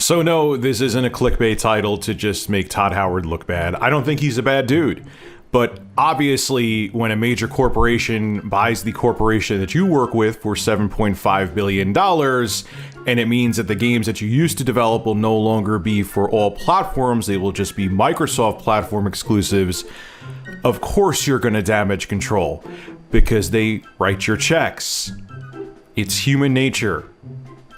So no, this isn't a clickbait title to just make Todd Howard look bad. I don't think he's a bad dude. But obviously, when a major corporation buys the corporation that you work with for $7.5 billion, and it means that the games that you used to develop will no longer be for all platforms, they will just be Microsoft platform exclusives, of course you're going to damage control, because they write your checks. It's human nature.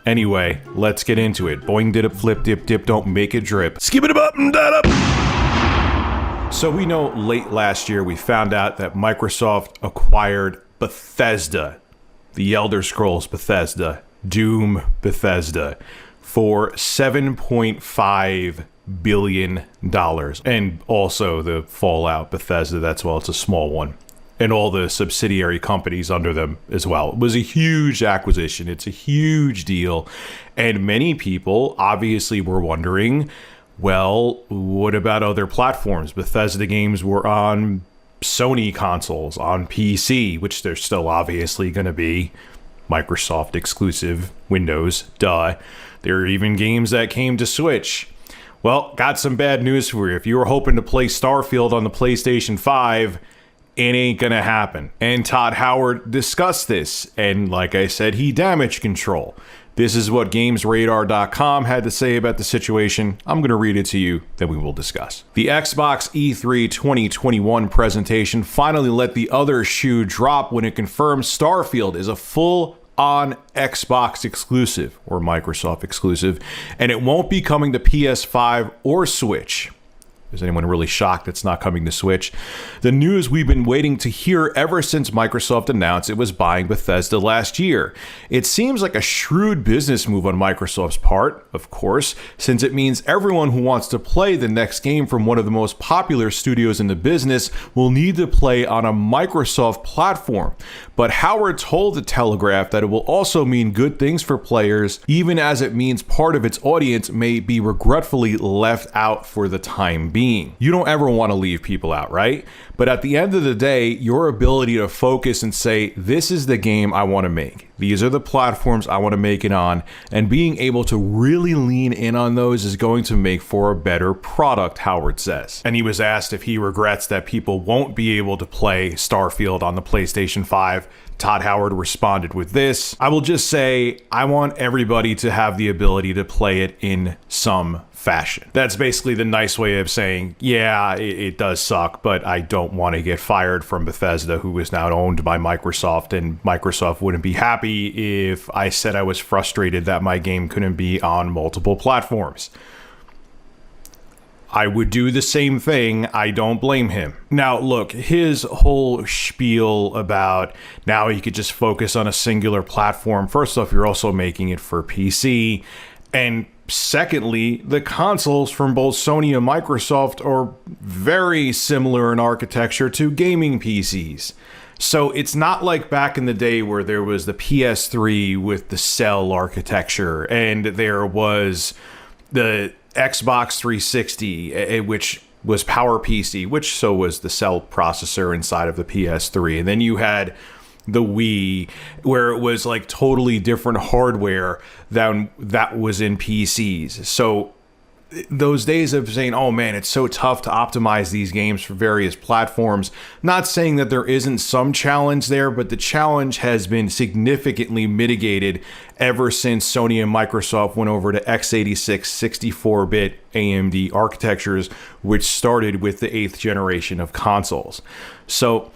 Anyway, let's get into it. Boing, did it, flip, dip, dip, don't make it drip. Skip it up and that up. So we know late last year we found out that Microsoft acquired Bethesda, the Elder Scrolls Bethesda, Doom Bethesda, for $7.5 billion. And also the Fallout Bethesda, it's a small one. And all the subsidiary companies under them as well. It was a huge acquisition. It's a huge deal. And many people obviously were wondering, well, what about other platforms? Bethesda games were on Sony consoles, on PC, which they're still obviously going to be. Microsoft exclusive, Windows, duh. There are even games that came to Switch. Well, got some bad news for you. If you were hoping to play Starfield on the PlayStation 5, it ain't gonna happen. And Todd Howard discussed this, and like I said, he damaged control. This is what GamesRadar.com had to say about the situation. I'm gonna read it to you, then we will discuss. The Xbox E3 2021 presentation finally let the other shoe drop when it confirmed Starfield is a full-on Xbox exclusive, or Microsoft exclusive, and it won't be coming to PS5 or Switch. Is anyone really shocked it's not coming to Switch? The news we've been waiting to hear ever since Microsoft announced it was buying Bethesda last year. It seems like a shrewd business move on Microsoft's part, of course, since it means everyone who wants to play the next game from one of the most popular studios in the business will need to play on a Microsoft platform. But Howard told The Telegraph that it will also mean good things for players, even as it means part of its audience may be regretfully left out for the time being. You don't ever want to leave people out, right? But at the end of the day, your ability to focus and say, this is the game I want to make. These are the platforms I want to make it on. And being able to really lean in on those is going to make for a better product, Howard says. And he was asked if he regrets that people won't be able to play Starfield on the PlayStation 5. Todd Howard responded with this: I will just say, I want everybody to have the ability to play it in some fashion. That's basically the nice way of saying, yeah, it does suck, but I don't want to get fired from Bethesda, who is now owned by Microsoft, and Microsoft wouldn't be happy if I said I was frustrated that my game couldn't be on multiple platforms. I would do the same thing. I don't blame him. Now, look, his whole spiel about now he could just focus on a singular platform. First off, you're also making it for PC. And secondly, the consoles from both Sony and Microsoft are very similar in architecture to gaming PCs. So it's not like back in the day where there was the PS3 with the cell architecture and there was the Xbox 360, which was PowerPC, which so was the cell processor inside of the PS3. And then you had the Wii, where it was like totally different hardware than that was in PCs. So those days of saying, oh man, it's so tough to optimize these games for various platforms. Not saying that there isn't some challenge there, but the challenge has been significantly mitigated ever since Sony and Microsoft went over to x86 64-bit AMD architectures, which started with the 8th generation of consoles. So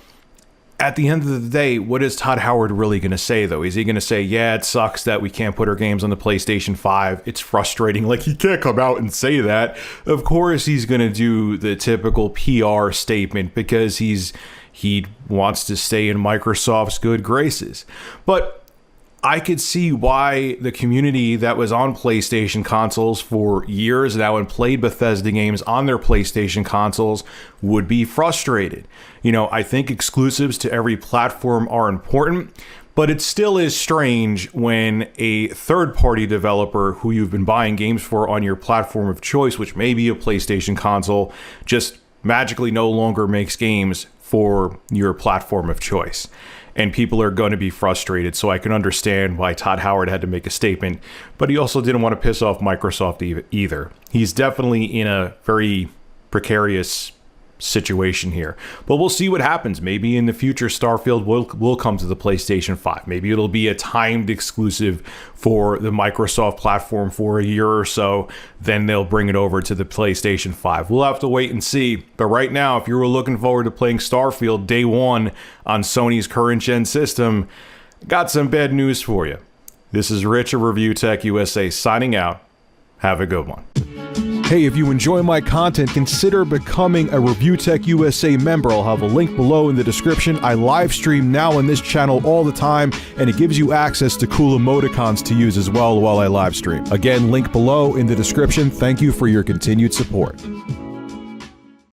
at the end of the day, what is Todd Howard really going to say, though? Is he going to say, yeah, it sucks that we can't put our games on the PlayStation 5. It's frustrating. Like, he can't come out and say that. Of course, he's going to do the typical PR statement because he wants to stay in Microsoft's good graces. But I could see why the community that was on PlayStation consoles for years now and played Bethesda games on their PlayStation consoles would be frustrated. You know, I think exclusives to every platform are important, but it still is strange when a third-party developer who you've been buying games for on your platform of choice, which may be a PlayStation console, just magically no longer makes games for your platform of choice. and people are going to be frustrated. So I can understand why Todd Howard had to make a statement, but he also didn't want to piss off Microsoft either. He's definitely in a very precarious situation here, but we'll see what happens. Maybe in the future Starfield will come to the PlayStation 5. Maybe it'll be a timed exclusive for the Microsoft platform for a year or so, then they'll bring it over to the PlayStation 5. We'll have to wait and see, but right now, if you were looking forward to playing Starfield day one on Sony's current gen system, got some bad news for you. This is Rich of Review Tech USA signing out. Have a good one. Hey, if you enjoy my content, consider becoming a Review Tech USA member. I'll have a link below in the description. I live stream now on this channel all the time, and it gives you access to cool emoticons to use as well while I live stream. Again, link below in the description. Thank you for your continued support.